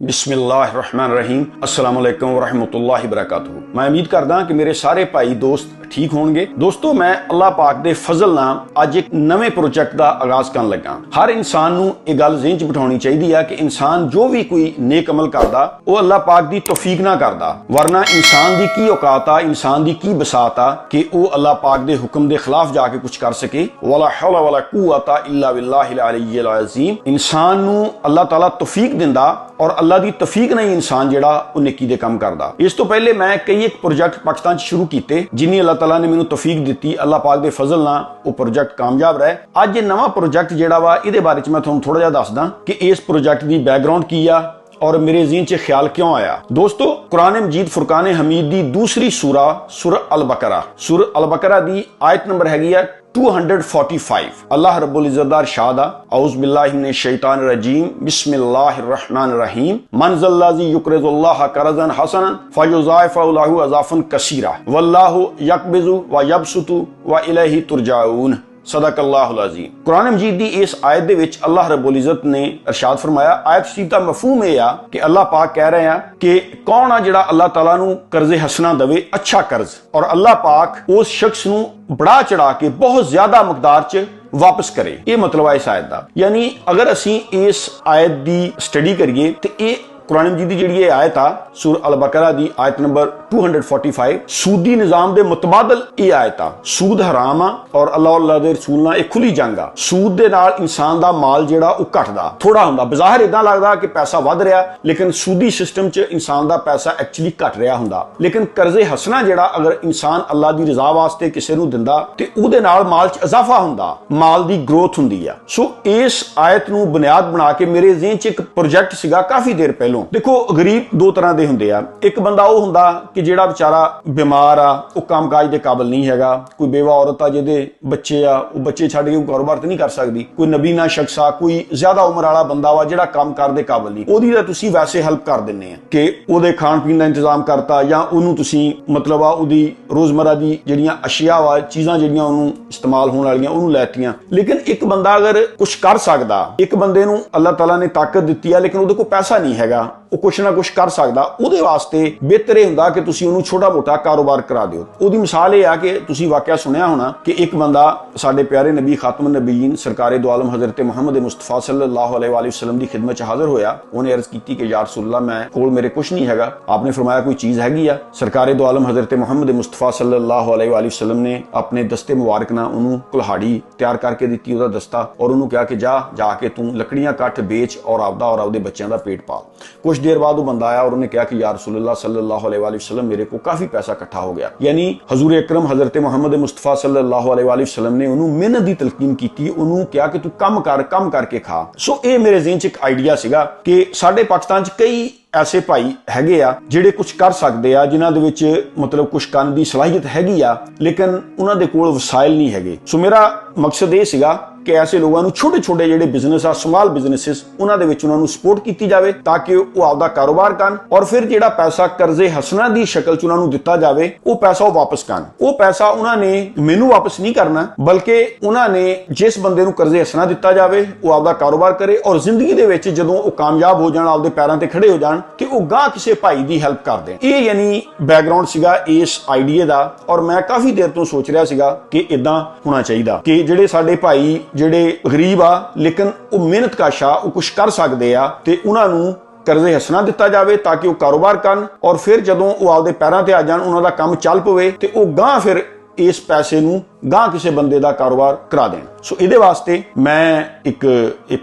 बिस्मिल्लाहिर्रहमानिर्रहीम अस्सलाम वालेकुम वरहमतुल्लाहि वबरकातुहू। मैं उम्मीद करदा कि मेरे सारे भाई दोस्त ठीक होणगे। दोस्तों, मैं अल्लाह पाक दे फजल नाल अज एक नवे प्रोजेक्ट का आगाज करन लगा। हर इंसान नूं इह गल ज़हन च बिठाउणी चाहीदी है कि इंसान जो भी कोई नेक अमल करदा वो अल्लाह पाक दी तौफीक ना करदा, वरना इंसान दी की औकात आ, इंसान दी की बसात आ कि वो अल्लाह पाक दे हुक्म दे खिलाफ जाके कुछ कर सके। वला हौला वला कुव्वता इल्ला बिल्लाहिल अलिय्यिल अज़ीम। इंसान नूं अल्लाह ताला तौफीक दिंदा और अल्लाह दी तौफीक नहीं इंसान जिहड़ा वो नेकी दे काम करदा। इस तो पहले मैं कई एक प्रोजेक्ट पाकिस्तान च शुरू कीते जिन्हें अल्लाह ताला ने मैनू तौफीक दित्ती। अल्लाह पाक दे फजल नाल वो प्रोजेक्ट कामयाब रहे। अज ये नवा प्रोजेक्ट जिहड़ा वा इहदे बारे च मैं तुहानूं थोड़ा जिहा दसदा कि इस प्रोजेक्ट दी बैकग्राउंड की आ और मेरे ज़हन च ख्याल क्यों आया। दोस्तों, कुरान मजीद फुरकान हमीद दी दूसरी सूरह अल बकरा दी आयत नंबर हैगी है 245। अल्लाह रब्बुल इज्जत दा इरशाद औज़ बिल्लाहि मिनश शैतानिर रजीम बिस्मिल्लाहिर रहमानिर रहीम मन ज़ल्लज़ी युक़रिज़ुल्लाह क़र्ज़न हसनन फ़युज़ाइफ़ु लहू अज़ाफ़न कसीरा वल्लाहु यक़बिज़ु व यबसुतु व इलैहि तुरजाऊन। सदक़ल्लाहुल अज़ीम। कुरान मजीद दी इस आयत दे विच अल्लाह रब्बुल इज्जत ने इरशाद फरमाया। आयत शरीफ दा मफहूम ये आ कि अल्लाह पाक कह रहे हैं कि कौन आ जिहड़ा अल्लाह ताला नू कर्ज़े हसना दवे, अच्छा कर्ज, और अल्लाह पाक उस शख्स नू बढ़ा चढ़ा के बहुत ज्यादा मकदार च वापस करे। ये मतलब है इस आयत दा। यानी अगर असी इस आयत दी स्टडी करिए तो ये कुरान मजीद दी जिहड़ी आयत आ सूरह अल-बक़रा दी आयत नंबर 245 सूदी निजाम दे मुतबादल ये आयत आ। सूद हराम आ और अल्लाह दे रसूल नाल एक खुली जंग आ। सूद दे नाल इंसान दा माल जिहड़ा वो घटदा थोड़ा हुंदा। बाज़ाहिर इदां लगदा कि पैसा वध रहा, लेकिन सूदी सिस्टम च इंसान दा पैसा एक्चुअली घट रहा हुंदा। लेकिन कर्ज़े हसना जिहड़ा अगर इंसान अल्लाह दी रज़ा वास्ते किसी नूं दिंदा ते उहदे नाल माल च इजाफा हुंदा, माल दी ग्रोथ हुंदी आ। सो इस आयत नूं बुनियाद बना के मेरे ज़हन च एक प्रोजेक्ट सीगा काफी देर पहलों। देखो, गरीब दो तरह के हुंदे आ। एक बंदा वो हुंदा कि जिहड़ा बेचारा बीमार आ, वो कामकाज दे काबिल नहीं हैगा। कोई बेवा औरत आ जिहदे बच्चे आ, वो बच्चे छड्ड के कारोबार ते नहीं कर सकदी। कोई नबीना शख्स आ, कोई ज्यादा उम्र वाला बंदा वा जिहड़ा कामकार दे काबिल नहीं, ओहदी तां तुसीं वैसे हेल्प कर दिंदे आ कि ओहदे खाण पीण दा इंतजाम करता या ओहनूं तुसीं मतलब आ ओहदी रोजमर्रा दी जिहड़ियां अशिया वा चीज़ां जिहड़ियां ओहनूं इस्तेमाल होण वालियां ओहनूं लैतियां। लेकिन एक बंदा अगर कुछ कर सकदा, एक बंदे नूं अल्लाह ताला ने ताकत दित्ती है लेकिन ओहदे कोल पैसा नहीं हैगा, वो कुछ ना कुछ कर सकदा, ਉਹਦੇ ਵਾਸਤੇ ਬਿਹਤਰ ਇਹ ਹੁੰਦਾ ਕਿ ਤੁਸੀਂ ਉਹਨੂੰ ਛੋਟਾ ਮੋਟਾ ਕਾਰੋਬਾਰ ਕਰਾ ਦਿਓ। ਉਹਦੀ ਮਿਸਾਲ ਇਹ ਆ ਕਿ ਤੁਸੀਂ ਵਾਕਿਆ ਸੁਣਿਆ ਹੋਣਾ ਕਿ ਇੱਕ ਬੰਦਾ ਸਾਡੇ ਪਿਆਰੇ ਨਬੀ ਖਾਤਮੁਨ ਨਬੀਨ ਸਰਕਾਰੇ ਦੋ ਆਲਮ ਹਜ਼ਰਤ ਮੁਹੰਮਦ ਮੁਸਤਫਾ ਸੱਲੱਲਾਹੁ अलैहि वसल्लम ਦੀ ਖਿਦਮਤ 'ਚ ਹਾਜ਼ਰ ਹੋਇਆ। ਉਹਨੇ ਅਰਜ਼ ਕੀਤੀ ਕਿ ਯਾ ਰਸੂਲल्लाह ਮੈਂ ਕੋਲ ਮੇਰੇ ਕੁਝ ਨਹੀਂ ਹੈਗਾ। आपने फरमाया कोई चीज़ हैगी आ। सरकारे दो आलम हज़रत मुहम्मद मुस्तफा सल्लल्लाहु अलैहि वसल्लम ने अपने दस्ते मुबारक नाल ਉਹਨੂੰ ਕੁਲਹਾੜੀ ਤਿਆਰ ਕਰਕੇ ਦਿੱਤੀ, ਉਹਦਾ ਦਸਤਾ, और ਉਹਨੂੰ ਕਿਹਾ ਕਿ ਜਾ ਕੇ ਤੂੰ ਲੱਕੜੀਆਂ ਕੱਟ ਵੇਚ और ਆਪਦੇ ਬੱਚਿਆਂ ਦਾ ਪੇਟ ਪਾਲ। कुछ देर बाद वो बंदा आया और उन्हें कहा कि या रसूलुल्लाह सल्लल्लाहु अलैहि वसल्लम मेरे को काफी पैसा इकट्ठा हो गया। यानी हजूर अकरम हजरत मोहम्मद मुस्तफा सल्लल्लाहु अलैहि वसल्लम ने उन्होंने मेहनत की तलकीन की, उन्होंने कहा कि तू कम करके खा। सो ये मेरे ज़हन च एक आइडिया सीगा कि साडे पाकिस्तान च कई ऐसे भाई हैगे आ ਜਿਹੜੇ कुछ कर सकते आ, जिन्हां दे विच मतलब कुछ करन दी सलाहियत हैगी आ, लेकिन उन्हां दे कोल वसाइल नहीं हैगे। सो मेरा मकसद ये सीगा कि ऐसे लोगों को छोटे छोटे ਜਿਹੜੇ बिजनेस आ, स्मॉल बिजनेसिस, उन्हां दे विच उन्हां नूं सपोर्ट कीती जावे ताकि वो आपदा कारोबार करन और फिर ਜਿਹੜਾ पैसा कर्जे हसना दी शक्ल च उन्हां नूं दिता जावे वो पैसा वो वापस करन। वो पैसा उन्हां ने मैनूं वापस नहीं करना, बल्कि उन्हां ने जिस बंदे नूं कर्जे हसना दिता जावे वो आपदा कारोबार करे और जिंदगी दे विच जदों वो कामयाब हो जाण, आपदे पैरां ते खड़े हो जाण कि वो गां किसी भाई की हेल्प कर दें। ये यानी बैकग्राउंड सीगा इस आइडिया दा। और मैं काफी देर तो सोच रहा सीगा कि इदां होना चाहिए कि जिहड़े साडे भाई जिहड़े गरीब आ लेकिन वो मेहनत काशा वो कुछ कर सकते आ ते उन्हां नूं कर्जे हसना दिता जावे ताकि वो कारोबार करन और फिर जदों वो आपदे पैरां ते आ जाण, उन्हां दा काम चल पवे ते वो गां फिर इस पैसे नूं गां किसी बंदे दा कारोबार करा देण। सो इहदे वास्ते मैं एक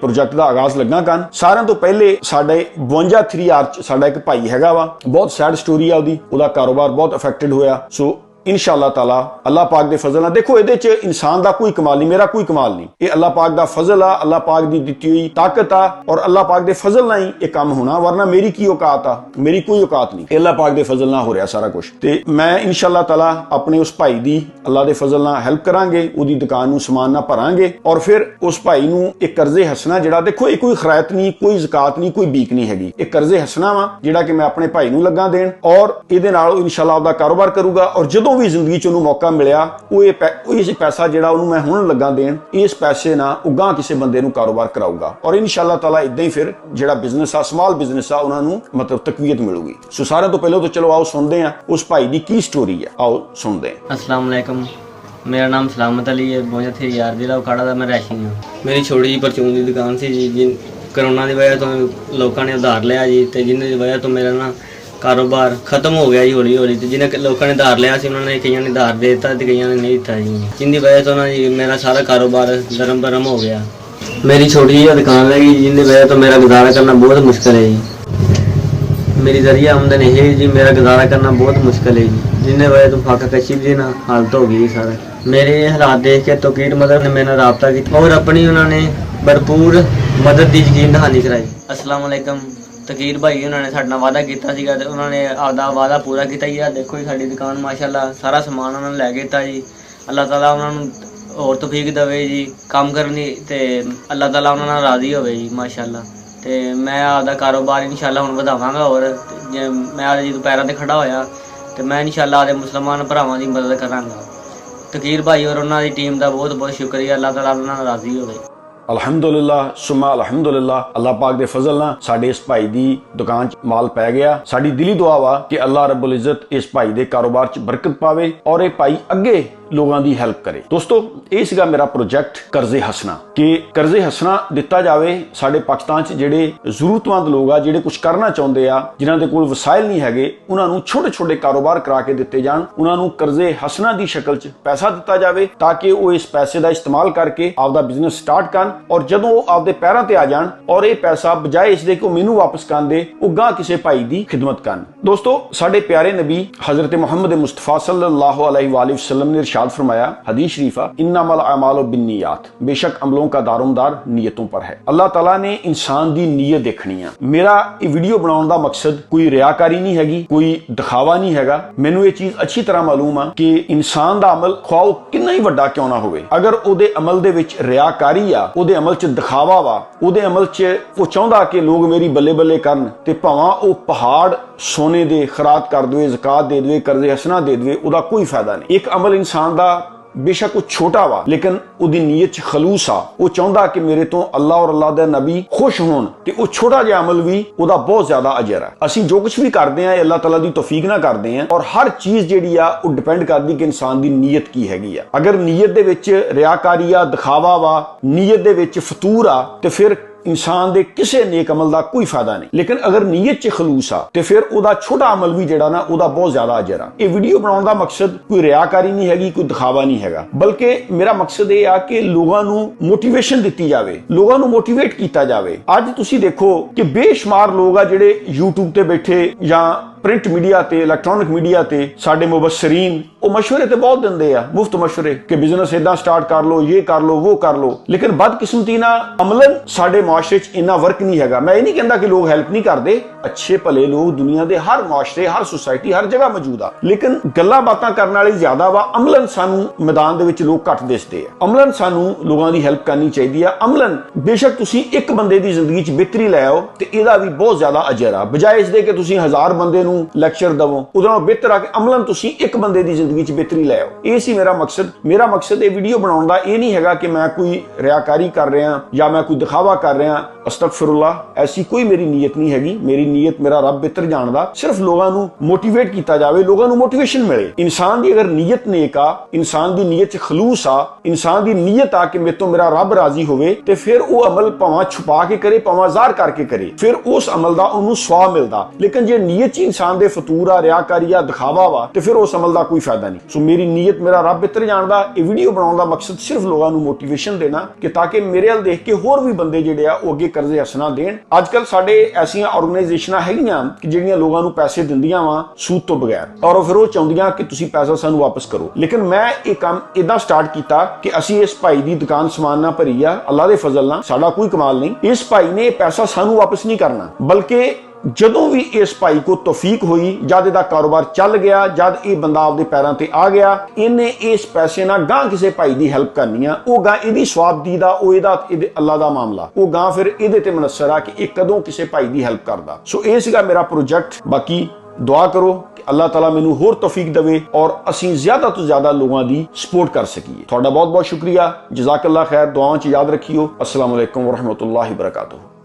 प्रोजेक्ट दा आगाज लगा करन। सारिਆਂ ਤੋਂ ਪਹਿਲੇ ਸਾਡੇ 52 3R ਚ ਸਾਡਾ ਇੱਕ ਭਾਈ ਹੈਗਾ ਵਾ, ਬਹੁਤ सैड स्टोरी आ ਉਹਦਾ ਕਾਰੋਬਾਰ ਬਹੁਤ ਅਫੈਕਟਡ ਹੋਇਆ। सो इंशाअल्लाह ताला अल्लाह पाक दे फजल। देखो ये इंसान का कोई कमाल नहीं, मेरा कोई कमाल नहीं, ये अल्लाह पाक दा फजल आ, अल्लाह पाक दी दित्ती हुई ताकत आ और अल्लाह पाक दे फजल ना ही ये काम होना, वरना मेरी की औकात आ, मेरी कोई औकात नहीं। अल्लाह पाक दे फजल ना हो रहा सारा कुछ। ते मैं इंशाअल्लाह ताला अपने उस भाई दी अल्लाह दे फजल ना हेल्प करांगे, उहदी दुकान नूं समान ना भरांगे और फिर उस भाई नूं एक कर्जे हसना जिहड़ा, देखो ये कोई खरायत नहीं, कोई ज़कात नहीं, कोई बीक नहीं हैगी, एक कर्जे हसना वा जिहड़ा कि मैं अपने भाई नूं लगा देण और इहदे नाल इंशाअल्लाह आपदा कारोबार करूगा। और जदों भी जिंदगी च मौका मिलिया इस पैसा जिहड़ा उहनूं मैं हुण लगा देण, इस पैसे नाल ਉਹ ਗਾਂ ਕਿਸੇ ਬੰਦੇ ਨੂੰ ਕਾਰੋਬਾਰ ਕਰਾਊਗਾ ਔਰ ਇਨਸ਼ਾਅੱਲਾ ਤਾਲਾ ਇਦਾਂ ਹੀ ਫਿਰ ਜਿਹੜਾ ਬਿਜ਼ਨਸ ਆ ਸਮਾਲ ਬਿਜ਼ਨਸ ਆ ਉਹਨਾਂ ਨੂੰ ਮਤਲਬ ਤਕਵੀਅਤ ਮਿਲੂਗੀ। ਸੋ ਸਾਰਿਆਂ ਤੋਂ ਪਹਿਲਾਂ ਤਾਂ ਚਲੋ ਆਓ ਸੁਣਦੇ ਆ ਉਸ ਭਾਈ ਦੀ ਕੀ ਸਟੋਰੀ ਹੈ, ਆਓ ਸੁਣਦੇ ਆ। अस्सलाम वालेकुम, मेरा नाम सलामत अली है, 52 यार जिला उखाड़ा का मैं रैशी हाँ। मेरी छोटी जी परचून की दुकान सी जी, जिन करोना की वजह तो लोगों ने उधार लिया जी, तो जिन्हें वजह तो मेरा ना कारोबार खत्म हो गया जी हौली हौली। तो जिन्हें लोगों ने उधार लिया सी उन्होंने कई ने उधार दे दिता, कई ने नहीं दिता जी, जिनकी वजह तो ना जी मेरा सारा कारोबार दरम बरम हो गया। मेरी छोटी जी दुकान लगी जिनकी वजह तो मेरा गुजारा करना बहुत मुश्किल है जी। मेरी जरिया आमदन है जी, मेरा गुजारा करना बहुत मुश्किल है जी, जिन्हें वजह तो फाका कशी भी ना हालत हो गई सारा। मेरे हालात देख के तोकीर मदर ने मेरा रब्ता किया और अपनी उन्होंने भरपूर मदद की यकीन दहानी कराई। अस्सलाम वालेकुम, तकीर भाई उन्होंने साडे नाल वादा कीता सीगा ते उन्होंने आपदा वादा पूरा कीता जी। देखो जी साडी दुकान माशाअल्लाह सारा समान उन्होंने लै गिता जी। अल्लाह ताला उन्होंने और तौफीक देवे जी काम करनी ते अल्लाह ताला उन्होंने नाल राजी होवे जी माशाअल्लाह। ते मैं आपदा कारोबार इंशाअल्लाह हुण वधावांगा और जे मैं आज जी पैरां ते खड़ा होया ते मैं इंशाअल्लाह आपदे मुसलमान भरावां दी मदद करांगा। तकीर भाई और उन्होंने टीम का बहुत बहुत शुक्रिया, अल्लाह ताला उन्होंने नाल राजी होवे। अलहमदुलिल्लाह सुमा अलहमदुलिल्लाह, अल्लाह पाक दे फजल नाल साडे इस भाई दी दुकान च माल पै गया। साडी दिली दुआ वा कि अल्लाह रब्बुल इज्जत इस भाई दे कारोबार च बरकत पावे और ये भाई अगे लोगों की हेल्प करे। दोस्तों ये सीगा मेरा प्रोजेक्ट कर्ज़े-हसना कि कर्ज़े-हसना दिता जाए साडे पाकिस्तान च जिहड़े जरूरतमंद लोग आ जिहड़े कुछ करना चाहुंदे आ, जिन्हां दे कोल वसाइल नहीं हैगे, उन्हां नूं छोटे छोटे कारोबार करा के दिते जाण, उन्हां नूं कर्ज़े-हसना दी शक्ल च पैसा दिता जाए ताकि वो इस पैसे का इस्तेमाल करके आपदा बिजनेस स्टार्ट करन और जदों वो आपदे पैरां ते आ जाण और ये पैसा बजाए इसदे कि मैनूं वापस करन दे वो गां किसी भाई दी खिदमत करन। दोस्तों साडे प्यारे नबी हजरत मुहम्मद मुस्तफा सल्लल्लाहु अलैहि वसल्लम ने इरशाद फरमाया हदीस शरीफा, इन्नमल अमालु बिन्नियात, बेशक अमलों का दारोमदार नियतों पर है। अल्लाह ताला ने इंसान दी नीयत देखनी है। मेरा ये वीडियो बनाने का मकसद कोई रियाकारी नहीं हैगी, कोई दिखावा नहीं हैगा। मैनू ये चीज अच्छी तरह मालूम है कि इंसान दा अमल ख्वाह कितना ही वड्डा क्यों ना होवे, अगर उहदे अमल दे विच रियाकारी आ, उहदे अमल च दिखावा वा, उहदे अमल च वो चाहुंदा कि लोग मेरी बल्ले बल्ले करन ते भावां वो पहाड़ सोने दे खरात कर दे, ज़कात दे दे, कर्ज़े-हसना दे दे, उहदा कोई फायदा नहीं। एक अमल इंसान दा बेशक वो छोटा वा लेकिन उहदी नीयत च खलूस आ, वो चाहुंदा कि मेरे तो अल्लाह और अल्लाह दे नबी खुश होण ते वो छोटा जिहा अमल भी उहदा बहुत ज्यादा अजर है। असीं जो कुछ भी करदे आ अल्लाह ताला दी तौफीक ना करदे आ और हर चीज जिहड़ी आ वो डिपेंड करदी कि इंसान दी नीयत की हैगी आ। अगर नीयत दे विच रियाकारी आ, दिखावा वा, नीयत दे विच फतूर आ ते फिर इंसान दे किसी नेक अमल का कोई फायदा नहीं। लेकिन अगर नीयत च खलूस आ ते फिर उहदा छोटा अमल भी जिहड़ा ना उहदा बहुत ज्यादा अजर आ। ये वीडियो बनाने का मकसद कोई रियाकारी नहीं हैगी, कोई दिखावा नहीं हैगा, बल्कि मेरा मकसद ये आ कि लोगों नूं मोटिवेशन दित्ती जावे, लोगों नूं मोटिवेट कीता जावे। अज तुसीं देखो कि बेशुमार लोग आ जिहड़े यूट्यूब ते बैठे या प्रिंट मीडिया ते इलैक्ट्रॉनिक मीडिया ते साडे मुबस्सरीन वो मशवरे ते बहुत दिंदे आ, मुफ्त मशवरे कि बिजनेस इदां स्टार्ट कर लो, ये कर लो, वो कर लो। लेकिन बदकिस्मती ना अमलन साडे मुआशरे च इन्ना वर्क नहीं हैगा। मैं ये नहीं कहंदा कि लोग हेल्प नहीं करदे, अच्छे भले लोग दुनिया दे हर मुआशरे, हर सोसाइटी, हर जगह मौजूद आ, लेकिन गल्लां बातां करन वाले ज्यादा वा। अमलन सानू मैदान दे विच लोग घट दिसदे आ। अमलन सानू लोगों की हेल्प करनी चाहिदी आ। अमलन बेशक तुसीं एक बंदे दी जिंदगी च बेहतरी लै आओ ते इहदा भी बहुत ज्यादा अजर आ, बजाए इसदे कि तुसीं 1000 बंदे नूं लैक्चर दवो, उहदे नालों बेहतर आ कि अमलन तुसीं एक बंदे दी जिंदगी च बेहतरी लै आओ। ये सी मेरा मकसद। मेरा मकसद ये वीडियो बनाउण दा ये नहीं हैगा कि मैं कोई रियाकारी कर रहा या मैं कोई दिखावा कर रहा, अस्तगफिरुल्लाह, ऐसी कोई मेरी नीयत नहीं हैगी। मेरी नीयत मेरा रब बेहतर जानदा, सिर्फ लोगों नूं मोटिवेट कीता जावे, लोगों नूं मोटिवेशन मिले। इंसान दी अगर नीयत नेक आ, इंसान दी नीयत च खलूस आ, इंसान दी नीयत आ कि मेरे तो मेरा रब राजी होवे ते फिर वो अमल भावां छुपा के करे, भावां ज़ाहिर करके करे, फिर उस अमल दा उहनूं सवाब मिलदा। लेकिन जे नीयत च इंसान दे फतूर आ, रियाकारी आ, दिखावा वा ते फिर उस अमल दा कोई फायदा नहीं। सो मेरी नीयत मेरा रब बेहतर जानदा। ये वीडियो बनाने का मकसद सिर्फ लोगों को मोटिवेशन देना कि ताकि मेरे अल देख के होर भी बंदे जिहड़े आ वो अगे कर्ज़े-हसना देण। अजकल साडे ऐसियां ऑर्गेनाइजेशनां हैगियां कि जिहड़ियां लोगों को पैसे दिंदियां वा सूद तो बगैर और फिर वो चाहुंदियां कि तुसीं पैसा सानूं वापस करो। लेकिन मैं ये काम इदां स्टार्ट कीता कि असीं इस भाई दी दुकान समान ना भरी आ, अल्लाह दे फजल नाल, साडा कोई कमाल नहीं। इस भाई ने पैसा सानूं वापस नहीं करना, बल्कि जदों भी इस भाई को तौफीक हुई, जद इहदा कारोबार चल गया, जद ये बंदा आपदे पैरां ते आ गया, इन्हें इस पैसे नाल गां किसी भाई दी हेल्प करनी आ, वो गां इहदी स्वाबदी दा, ओ इहदा अल्लाह दा मामला, वो गां फिर इहदे ते मुनस्सर आ कि ये कदों किसी भाई दी हेल्प करदा। सो ये सीगा मेरा प्रोजेक्ट। बाकी ਦੁਆ ਕਰੋ ਕਿ ਅੱਲਾਹ ਤਾਲਾ ਮੈਨੂੰ ਹੋਰ ਤੌਫੀਕ ਦੇਵੇ ਔਰ ਅਸੀਂ ਜ਼ਿਆਦਾ ਤੋਂ ਜ਼ਿਆਦਾ ਲੋਕਾਂ ਦੀ ਸਪੋਰਟ ਕਰ ਸਕੀਏ। ਤੁਹਾਡਾ ਬਹੁਤ ਬਹੁਤ ਸ਼ੁਕਰੀਆ। ਜਜ਼ਾਕੱਲਾ ਖੈਰ। ਦੁਆਵਾਂ 'ਚ ਯਾਦ ਰੱਖਿਓ। अस्सलाम वालेकुम व रहमतुल्लाहि व बरकातुहू।